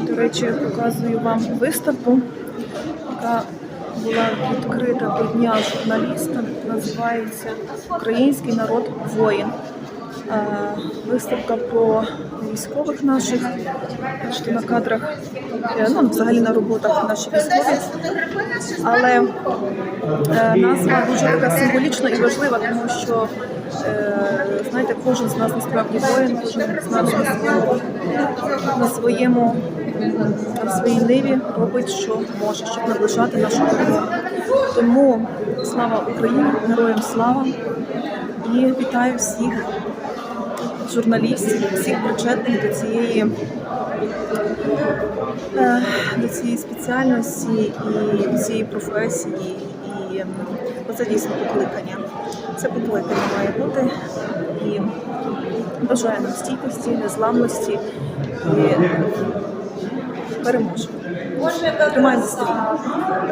До речі, показую вам виставку, яка була відкрита до Дня журналіста. Називається «Український народ воїн». Виставка про військових наших, бачите, на кадрах, взагалі на роботах наші військові. Але назва дуже така символічна і важлива, тому що, знаєте, кожен з нас насправді воїн, кожен з нас на своїй ниві робить, що може, щоб наближати нашу перемогу. Тому слава Україні, героям слава, і вітаю всіх журналістів, всіх причетних до цієї спеціальності і до цієї професії. І це дійсно покликання. Це покликання має бути. І бажаю нам стійкості, незламності і переможемо. Тримаємо стрій.